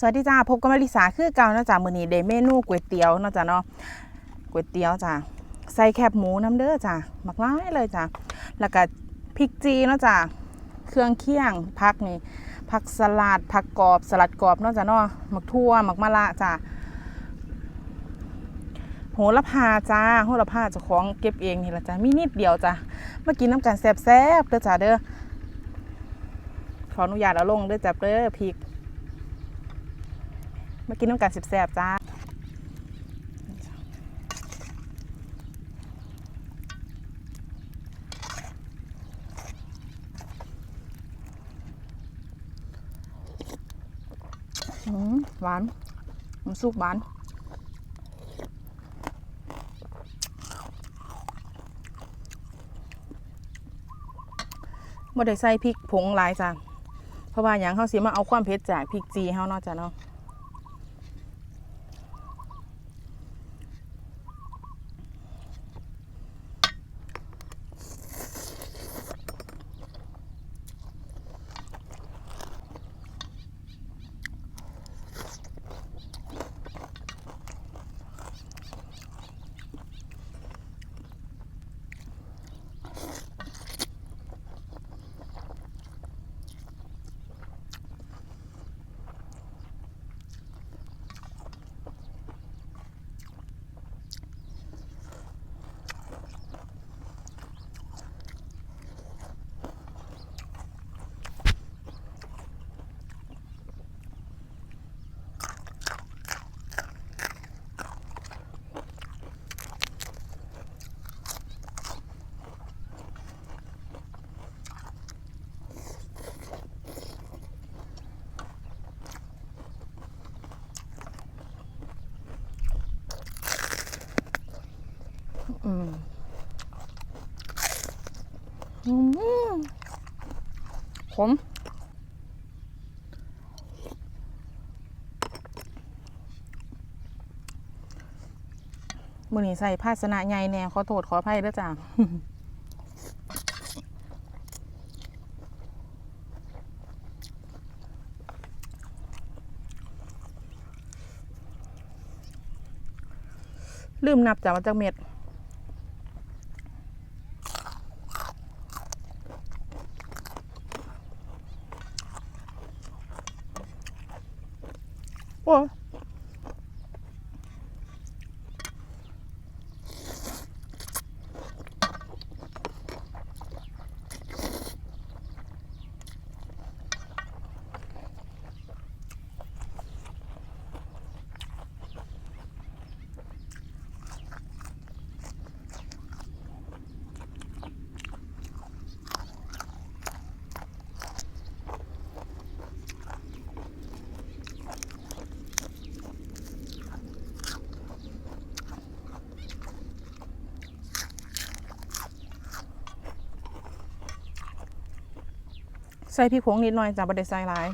สวัสดีจ้าพบกับมาริสาคือเก่านะจ้ามื้อนี้ได้เมนูก๋วยเตี๋ยวเนาะจ้าเนาะก๋วยเตี๋ยวจ้าใส่แคบหมูน้ำเด้อจ้ามักหลายเลยจ้าแล้วก็พริกจีเนาะจ้าเครื่องเคียงผักนี่ผักสลัดผักกรอบสลัดกรอบเนาะจ้าเนาะมักทั่วมักมะระจ้าโหระพาจ้าโหระพาเจ้าของเก็บเองนี่ล่ะจ้ามีนิดเดียวจ้ามากินน้ำกันแซ่บๆเด้อจ้าเด้อขออนุญาตเอาลงเด้อจ้าเด้อพริกมากินน้ำกันแซ่บๆจ้าหวานน้ำซุปหวานบ่ได้ใส่พริกผงหลายจ้ะเพราะว่าอย่างเขาสิมาเอาความเผ็ดจากพริกจีเขาเนาะจ้ะเนาะขมมื้อนี้ใส่ภาชนะใหญ่แน่ขอโทษขออภัยด้วยจ้าลืมนับจากว่าจากเม็ดโอ้ใส่พริกผงนิดหน่อยจ้ะบ่ได้ใส่หลาย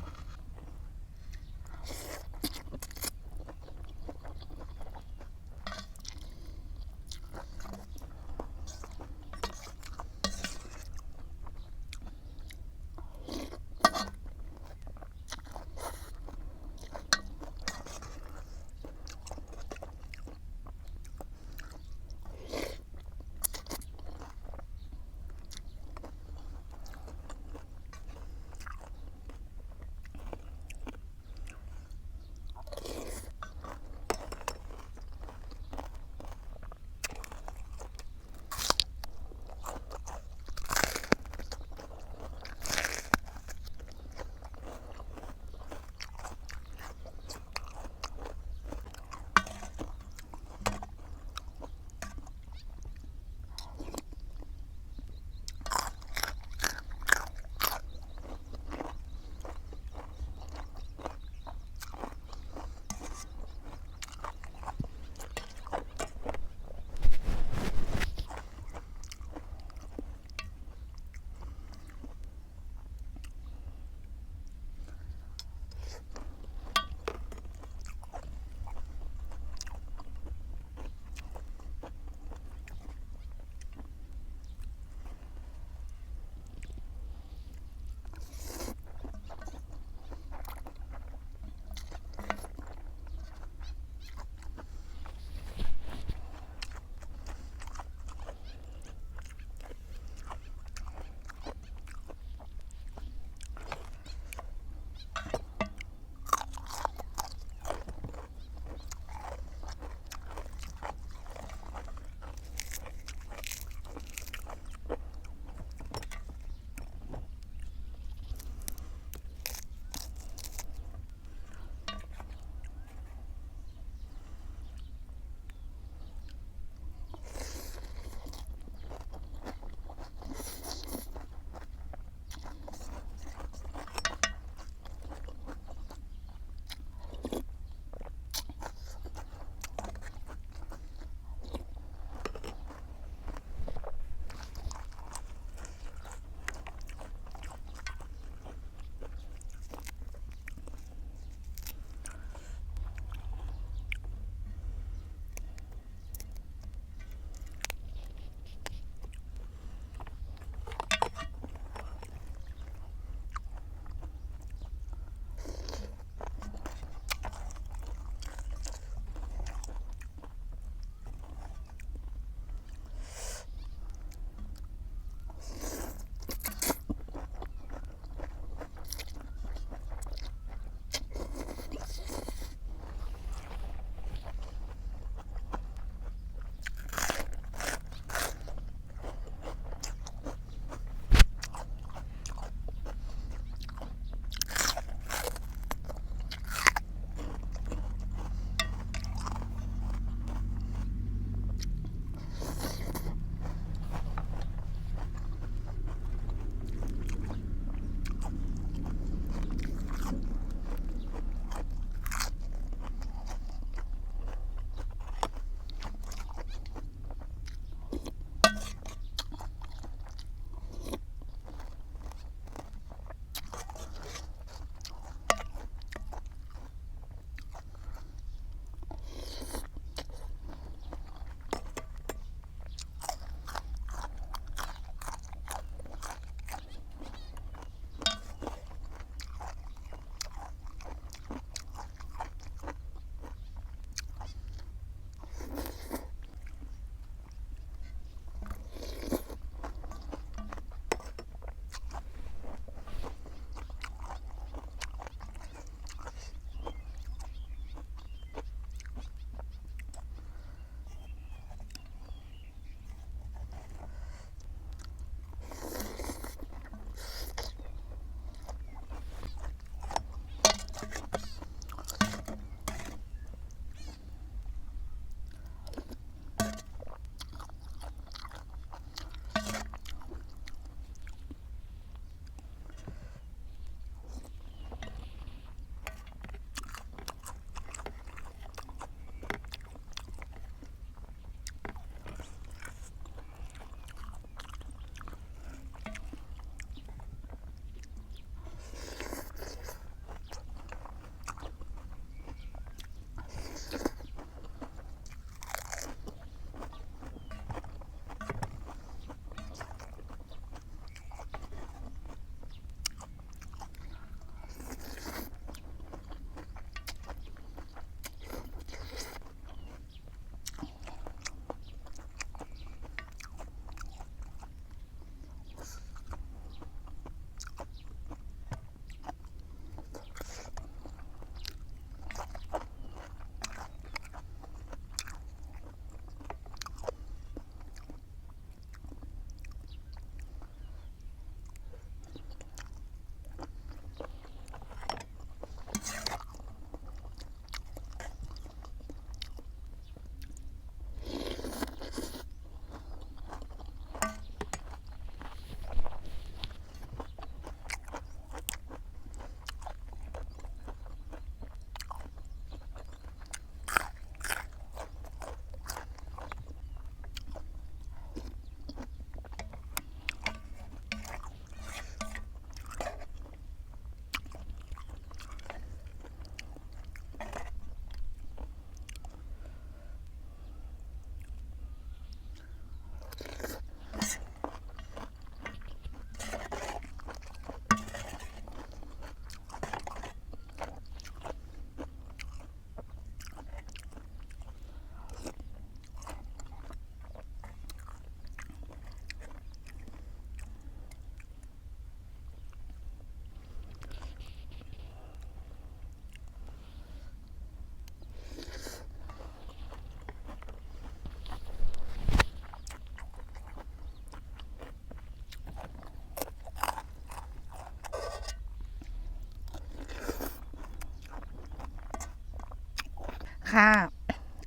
ค่ะ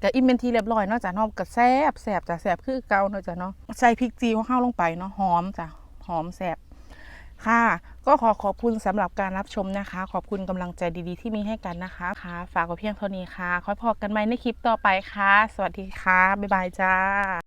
ก็อิ่มเป็นทีเรียบร้อยเนาะจ้ะเนาะก็แซ่บจ้ะแซ่บคือเก่าเนาะจ้ะเนาะใส่พริกจีของเฮาลงไปเนาะหอมจ้ะหอมแซ่บค่ะก็ขอบคุณสำหรับการรับชมนะคะ ขอบคุณกำลังใจดีๆที่มีให้กันนะคะค่ะฝากไว้เพียงเท่านี้ค่ะค่อยพบกันใหม่ในคลิปต่อไปค่ะสวัสดีค่ะบ๊ายบายจ้า